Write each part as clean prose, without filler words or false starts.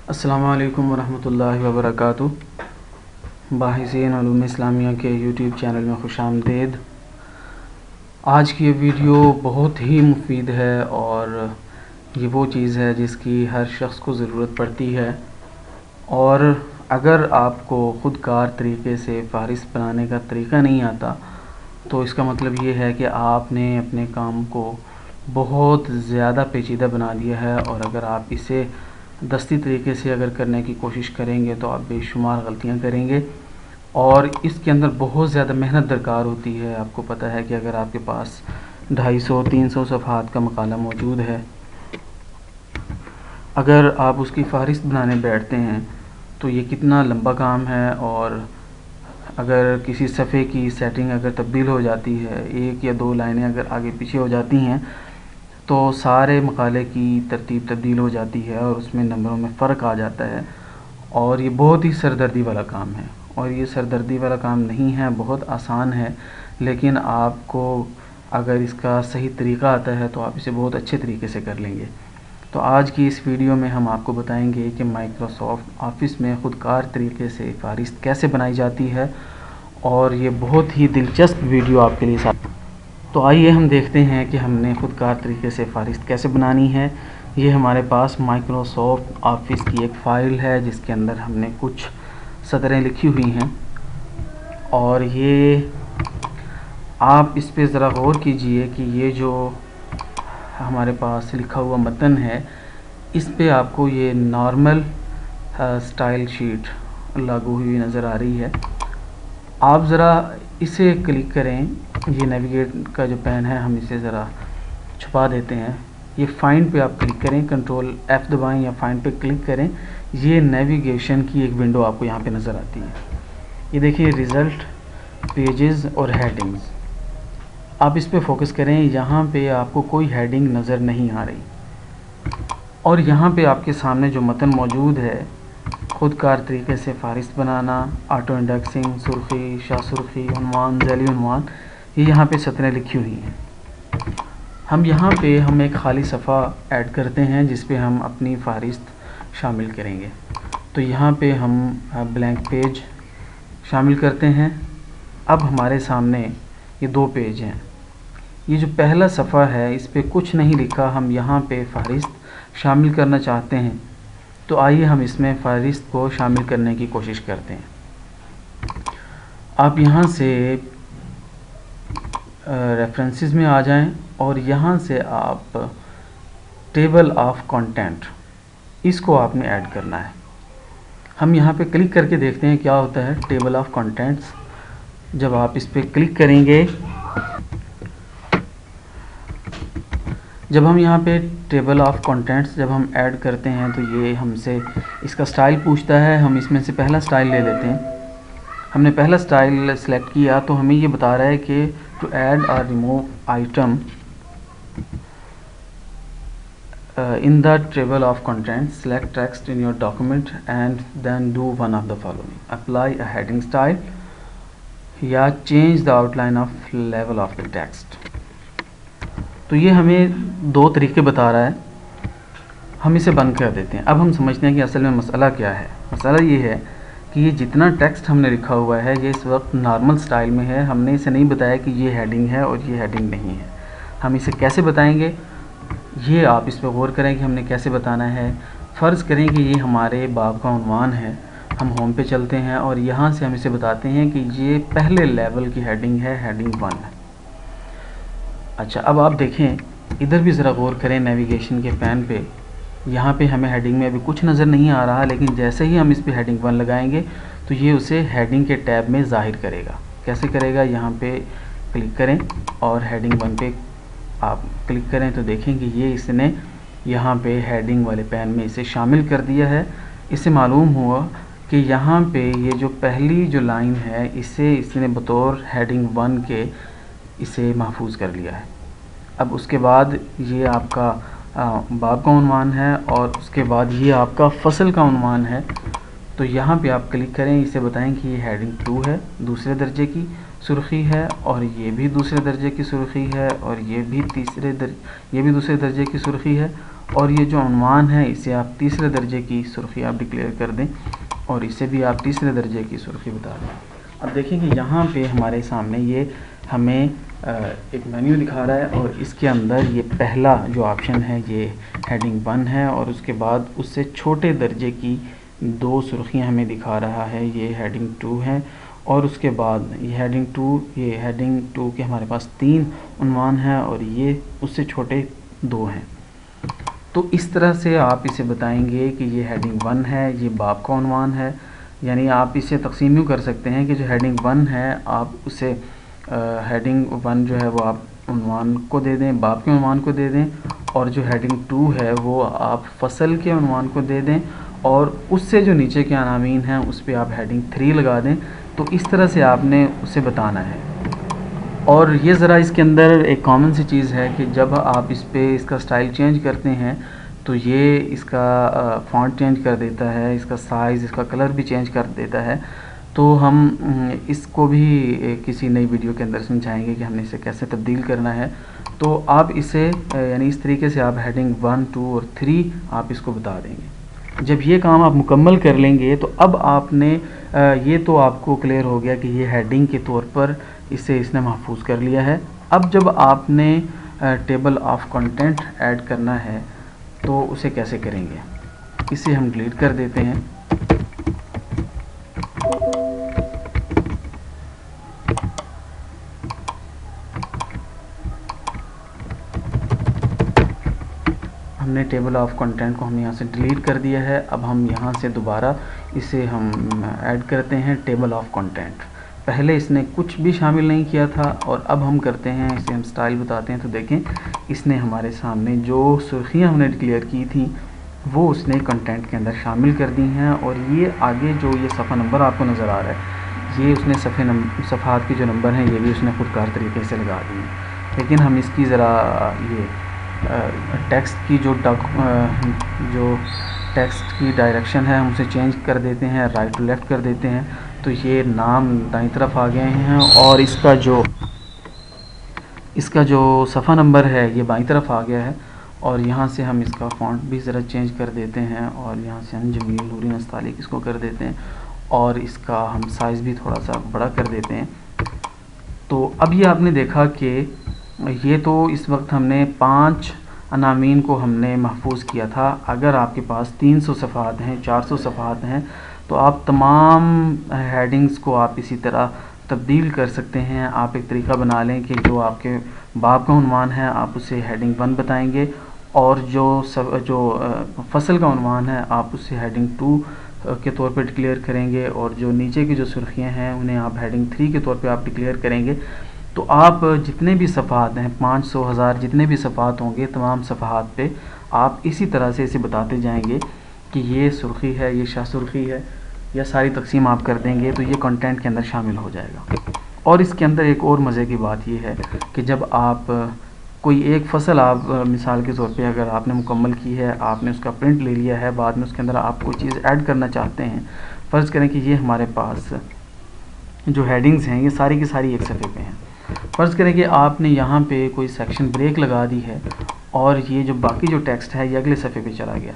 अस्सलामु अलैकुम वरहमतुल्लाहि वबरकातुहू। बाहिसीन उलूम इस्लामिया के यूट्यूब चैनल में खुशामदीद। आज की ये वीडियो बहुत ही मुफीद है और ये वो चीज़ है जिसकी हर शख्स को ज़रूरत पड़ती है। और अगर आपको ख़ुदकार तरीके से फ़हरिस्त बनाने का तरीका नहीं आता तो इसका मतलब ये है कि आपने अपने काम को बहुत ज़्यादा पेचीदा बना दिया है। और अगर आप इसे दस्ती तरीके से अगर करने की कोशिश करेंगे तो आप बेशुमार गलतियां करेंगे और इसके अंदर बहुत ज़्यादा मेहनत दरकार होती है। आपको पता है कि अगर आपके पास 250-300 सफ़हात का मकाला मौजूद है, अगर आप उसकी फ़हरिस्त बनाने बैठते हैं तो ये कितना लंबा काम है। और अगर किसी सफ़े की सेटिंग अगर तब्दील हो जाती है, एक या दो लाइनें अगर आगे पीछे हो जाती हैं तो सारे मकाले की तरतीब तब्दील हो जाती है और उसमें नंबरों में फ़र्क आ जाता है। और ये बहुत ही सरदर्दी वाला काम है और ये सरदर्दी वाला काम नहीं है, बहुत आसान है। लेकिन आपको अगर इसका सही तरीका आता है तो आप इसे बहुत अच्छे तरीके से कर लेंगे। तो आज की इस वीडियो में हम आपको बताएंगे कि माइक्रोसॉफ्ट ऑफिस में ख़ुदकार तरीके से फ़हरिस्त कैसे बनाई जाती है और ये बहुत ही दिलचस्प वीडियो आपके लिए साथ। तो आइए हम देखते हैं कि हमने ख़ुदकार तरीके से फ़हरिस्त कैसे बनानी है। ये हमारे पास माइक्रोसॉफ्ट ऑफिस की एक फ़ाइल है जिसके अंदर हमने कुछ सतरें लिखी हुई हैं और ये आप इस पे ज़रा गौर कीजिए कि ये जो हमारे पास लिखा हुआ मतन है इस पे आपको ये नॉर्मल स्टाइल शीट लागू हुई नज़र आ रही है। आप ज़रा इसे क्लिक करें, ये नेविगेट का जो पेन है हम इसे ज़रा छुपा देते हैं। ये फाइंड पे आप क्लिक करें, कंट्रोल F दबाएं या फाइंड पे क्लिक करें। ये नेविगेशन की एक विंडो आपको यहाँ पे नज़र आती है। ये देखिए रिज़ल्ट, पेजेस और हेडिंग्स। आप इस पे फोकस करें, यहाँ पे आपको कोई हेडिंग नज़र नहीं आ रही और यहाँ पे आपके सामने जो मतन मौजूद है, ख़ुदकार तरीके से फ़हरिस्त बनाना, ऑटो इंडेक्सिंग, सुर्खी, शाह सुर्खी, उन्वान, ज़ैली उन्वान, ये यहाँ पे सतरें लिखी हुई हैं। हम यहाँ पे एक खाली सफ़ा ऐड करते हैं जिस पे हम अपनी फ़हरिस्त शामिल करेंगे। तो यहाँ पे हम ब्लैंक पेज शामिल करते हैं। अब हमारे सामने ये दो पेज हैं। ये जो पहला सफ़ा है इस पे कुछ नहीं लिखा, हम यहाँ पे फ़हरिस्त शामिल करना चाहते हैं। तो आइए हम इसमें फ़हरिस्त को शामिल करने की कोशिश करते हैं। आप यहाँ से रेफरेंसेस में आ जाएं और यहाँ से आप टेबल ऑफ कंटेंट, इसको आपने ऐड करना है। हम यहाँ पे क्लिक करके देखते हैं क्या होता है। टेबल ऑफ कंटेंट्स, जब आप इस पे क्लिक करेंगे, जब हम यहाँ पे टेबल ऑफ कंटेंट्स जब हम ऐड करते हैं तो ये हमसे इसका स्टाइल पूछता है। हम इसमें से पहला स्टाइल ले लेते हैं। हमने पहला स्टाइल सेलेक्ट किया तो हमें ये बता रहा है कि टू ऐड और remove item in the table of contents, select text in your document and then do one of the following: apply a heading style या change the outline of level of the text। तो ये हमें दो तरीके बता रहा है, हम इसे बंद कर देते हैं। अब हम समझते हैं कि असल में मसला क्या है। मसला ये है कि ये जितना टेक्स्ट हमने लिखा हुआ है ये इस वक्त नॉर्मल स्टाइल में है। हमने इसे नहीं बताया कि ये हेडिंग है और ये हेडिंग नहीं है। हम इसे कैसे बताएंगे, ये आप इस पर गौर करें कि हमने कैसे बताना है। फ़र्ज़ करें कि ये हमारे बाब का उन्वान है। हम होम पे चलते हैं और यहाँ से हम इसे बताते हैं कि ये पहले लेवल की हेडिंग है, हेडिंग 1 है। अच्छा, अब आप देखें, इधर भी ज़रा गौर करें नेविगेशन के पैन पे। यहाँ पे हमें हेडिंग में अभी कुछ नज़र नहीं आ रहा, लेकिन जैसे ही हम इस पर हेडिंग 1 लगाएंगे तो ये उसे हेडिंग के टैब में ज़ाहिर करेगा। कैसे करेगा, यहाँ पे क्लिक करें और हेडिंग 1 पे आप क्लिक करें तो देखें कि ये इसने यहाँ पे हेडिंग वाले पैन में इसे शामिल कर दिया है। इससे मालूम हुआ कि यहाँ पे ये जो पहली जो लाइन है इसे इसने बतौर हेडिंग 1 के इसे महफूज कर लिया है। अब उसके बाद ये आपका बाब का उन्वान है और उसके बाद ये आपका फसल का उन्वान है। तो यहाँ पे आप क्लिक करें, इसे बताएं कि ये हेडिंग 2 है, दूसरे दर्जे की सुर्खी है, और ये भी दूसरे दर्जे की सुर्खी है, और ये भी दूसरे दर्जे की सुर्खी है, और ये जो उन्वान है इसे आप तीसरे दर्जे की सुर्खी आप डिक्लेयर कर दें और इसे भी आप तीसरे दर्जे की सुर्खी बता दें। अब देखें कि यहाँ पे हमारे सामने ये हमें एक मेन्यू दिखा रहा है और इसके अंदर ये पहला जो ऑप्शन है ये हेडिंग 1 है और उसके बाद उससे छोटे दर्जे की 2 सुर्खियाँ हमें दिखा रहा है, ये हेडिंग 2 है और उसके बाद ये हेडिंग 2 के हमारे पास 3 उन्वान है और ये उससे छोटे 2 हैं। तो इस तरह से आप इसे बताएंगे कि ये हेडिंग 1 है, ये बाब का उन्वान है, यानी आप इसे तकसीम यूँ कर सकते हैं कि जो हेडिंग 1 है आप उसे हेडिंग 1 जो है वो आप उन्वान को दे दें, बाब के उन्वान को दे दें और जो हेडिंग 2 है वो आप फसल के उन्वान को दे दें और उससे जो नीचे के अनामीन हैं उस पर आप हेडिंग 3 लगा दें। तो इस तरह से आपने उसे बताना है। और ये ज़रा इसके अंदर एक कॉमन सी चीज़ है कि जब आप इस पे इसका स्टाइल चेंज करते हैं तो ये इसका फ़ॉन्ट चेंज कर देता है, इसका साइज़, इसका कलर भी चेंज कर देता है। तो हम इसको भी किसी नई वीडियो के अंदर समझाएंगे कि हमने इसे कैसे तब्दील करना है। तो आप इसे यानी इस तरीके से आप हेडिंग 1, 2 और 3 आप इसको बता देंगे। जब ये काम आप मुकम्मल कर लेंगे तो अब आपने ये तो आपको क्लियर हो गया कि ये हेडिंग के तौर पर इसने महफूज कर लिया है। अब जब आपने टेबल ऑफ कंटेंट ऐड करना है तो उसे कैसे करेंगे, इसे हम डिलीट कर देते हैं। हमने टेबल ऑफ कंटेंट को हम यहाँ से डिलीट कर दिया है। अब हम यहाँ से दोबारा इसे हम ऐड करते हैं टेबल ऑफ कंटेंट। पहले इसने कुछ भी शामिल नहीं किया था और अब हम करते हैं, इसे हम स्टाइल बताते हैं। तो देखें इसने हमारे सामने जो सुर्खियाँ हमने डिक्लेयर की थी वो उसने कंटेंट के अंदर शामिल कर दी हैं और ये आगे जो ये सफ़ा नंबर आपको नज़र आ रहा है ये उसने सफ़ात के जो नंबर हैं ये भी उसने ख़ुदकार तरीके से लगा दी हैं। लेकिन हम इसकी ज़रा ये टेक्स्ट की जो टेक्स्ट की डायरेक्शन है हम उसे चेंज कर देते हैं, राइट टू लेफ़्ट कर देते हैं। तो ये नाम दाईं तरफ आ गए हैं और इसका जो सफ़ा नंबर है ये बाईं तरफ आ गया है। और यहाँ से हम इसका फ़ॉन्ट भी ज़रा चेंज कर देते हैं और यहाँ से हम जमील नूरी नस्तालिक इसको कर देते हैं और इसका हम साइज़ भी थोड़ा सा बड़ा कर देते हैं। तो अब ये आपने देखा कि ये तो इस वक्त हमने 5 अनामीन को हमने महफूज किया था। अगर आपके पास 300 सफ़ात हैं, 400 सफ़ात हैं तो आप तमाम हेडिंग्स को आप इसी तरह तब्दील कर सकते हैं। आप एक तरीका बना लें कि जो आपके बाब का उन्वान है आप उसे हेडिंग 1 बताएंगे और जो फसल का उन्वान है आप उसे हेडिंग 2 के तौर पे डिक्लेयर करेंगे और जो नीचे की जो सुर्खियाँ हैं उन्हें आप हेडिंग 3 के तौर पे आप डिक्लेयर करेंगे। तो आप जितने भी सफ़ात हैं 500, 1000 जितने भी सफ़ात होंगे तमाम सफ़ात पे आप इसी तरह से इसे बताते जाएंगे कि ये सुर्खी है, ये शाह सुर्खी है, या सारी तकसीम आप कर देंगे तो ये कंटेंट के अंदर शामिल हो जाएगा। और इसके अंदर एक और मज़े की बात ये है कि जब आप कोई एक फ़सल आप मिसाल के तौर पे अगर आपने मुकम्मल की है, आपने उसका प्रिंट ले लिया है, बाद में उसके अंदर आप कोई चीज़ ऐड करना चाहते हैं, फ़र्ज़ करें कि ये हमारे पास जो हेडिंग्स हैं ये सारी की सारी एक सफ़े पे हैं। फ़र्ज़ करें कि आपने यहाँ पे कोई सेक्शन ब्रेक लगा दी है और ये जो बाकी जो टेक्स्ट है ये अगले सफ़े पे चला गया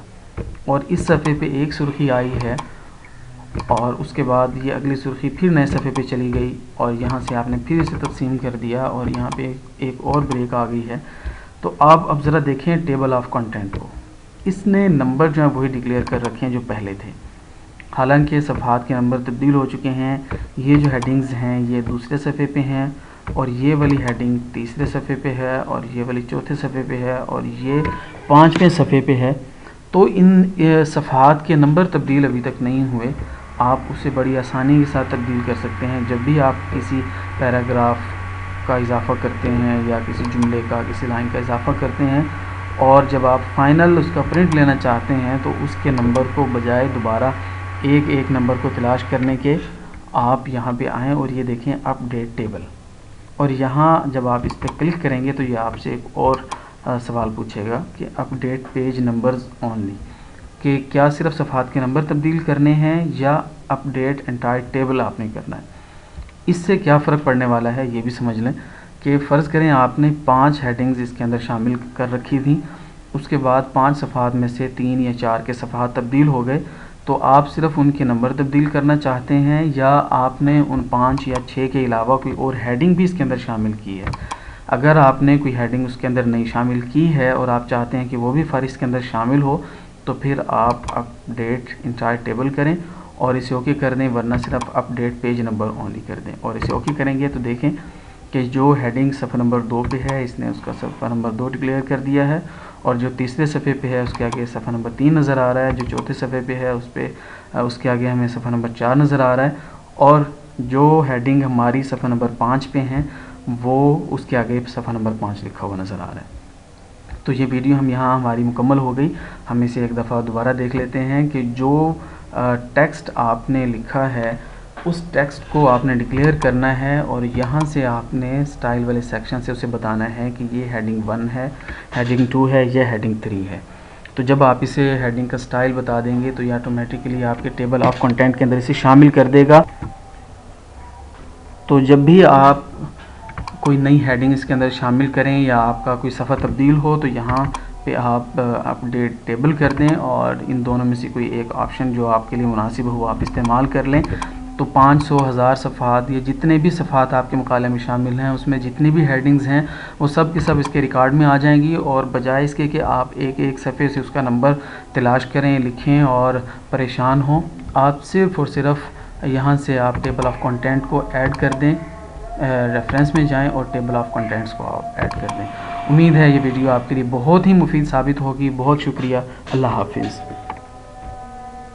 और इस सफ़े पे एक सुर्खी आई है और उसके बाद ये अगली सुर्खी फिर नए सफ़े पे चली गई और यहाँ से आपने फिर इसे तकसीम कर दिया और यहाँ पे एक और ब्रेक आ गई है। तो आप अब ज़रा देखें टेबल ऑफ कंटेंट को, इसने नंबर जो है वही डिक्लेयर कर रखे हैं जो पहले थे। हालांकि सफ़हात के नंबर तब्दील हो चुके हैं। ये जो हेडिंग्स हैं ये दूसरे सफ़े पे हैं और ये वाली हेडिंग तीसरे सफ़े पे है और ये वाली चौथे सफ़े पे है और ये 5वें सफ़े पे है। तो इन सफ़हात के नंबर तब्दील अभी तक नहीं हुए, आप उसे बड़ी आसानी के साथ तब्दील कर सकते हैं। जब भी आप किसी पैराग्राफ का इजाफ़ा करते हैं या किसी जुमले का, किसी लाइन का इजाफ़ा करते हैं और जब आप फ़ाइनल उसका प्रिंट लेना चाहते हैं तो उसके नंबर को बजाय दोबारा एक एक नंबर को तलाश करने के आप यहाँ पे आएँ और ये देखें अपडेट टेबल, और यहाँ जब आप इस पर क्लिक करेंगे तो ये आपसे एक और सवाल पूछेगा कि अपडेट पेज नंबर्स ओनली, कि क्या सिर्फ सफ़हात के नंबर तब्दील करने हैं या अपडेट एंटायर टेबल आपने करना है। इससे क्या फ़र्क पड़ने वाला है ये भी समझ लें कि फ़र्ज़ करें आपने 5 हेडिंग्स इसके अंदर शामिल कर रखी थी उसके बाद 5 सफ़हात में से 3 या 4 के सफ़हात तब्दील हो गए, तो आप सिर्फ उनके नंबर तब्दील करना चाहते हैं या आपने उन 5 या 6 के अलावा कोई और हेडिंग भी इसके अंदर शामिल की है। अगर आपने कोई हेडिंग उसके अंदर नहीं शामिल की है और आप चाहते हैं कि वो भी फ़हरिस्त के अंदर शामिल हो, तो फिर आप अपडेट इंटायर टेबल करें और इसे ओके कर दें, वरना सिर्फ अपडेट पेज नंबर ओनली कर दें। और इसे ओके करेंगे तो देखें कि जो हेडिंग सफ़ा नंबर 2 पे है, इसने उसका सफ़ा नंबर 2 डिक्लेयर कर दिया है, और जो तीसरे सफ़े पे है उसके आगे सफ़ा नंबर 3 नज़र आ रहा है, जो चौथे सफ़े पे है उसके आगे हमें सफ़ा नंबर 4 नज़र आ रहा है, और जो हेडिंग हमारी सफ़ा नंबर 5 पे हैं वो उसके आगे सफ़ा नंबर 5 लिखा हुआ नज़र आ रहा है। तो ये वीडियो यहाँ हमारी मुकम्मल हो गई। हम इसे एक दफ़ा दोबारा देख लेते हैं कि जो टेक्स्ट आपने लिखा है उस टेक्स्ट को आपने डिक्लेयर करना है, और यहाँ से आपने स्टाइल वाले सेक्शन से उसे बताना है कि ये हेडिंग 1 है, हेडिंग 2 है, या हेडिंग 3 है। तो जब आप इसे हेडिंग का स्टाइल बता देंगे तो ये ऑटोमेटिकली आपके टेबल ऑफ कंटेंट के अंदर इसे शामिल कर देगा। तो जब भी आप कोई नई हेडिंग इसके अंदर शामिल करें या आपका कोई सफ़ा तब्दील हो, तो यहाँ पे आप अपडेट टेबल कर दें और इन दोनों में से कोई एक ऑप्शन जो आपके लिए मुनासिब हो आप इस्तेमाल कर लें। तो 500, 1000 सफ़हात या जितने भी सफ़हात आपके मुकाले में शामिल हैं, उसमें जितनी भी हेडिंग्स हैं वो सब के सब इसके रिकॉर्ड में आ जाएंगी, और बजाय इसके कि आप एक एक सफ़े से उसका नंबर तलाश करें, लिखें और परेशान हों, आप सिर्फ़ और सिर्फ यहाँ से आप टेबल ऑफ कंटेंट को ऐड कर दें, रेफरेंस में जाएं और टेबल ऑफ कंटेंट्स को आप ऐड कर दें। उम्मीद है ये वीडियो आपके लिए बहुत ही मुफीद साबित होगी। बहुत शुक्रिया। अल्लाह हाफिज़।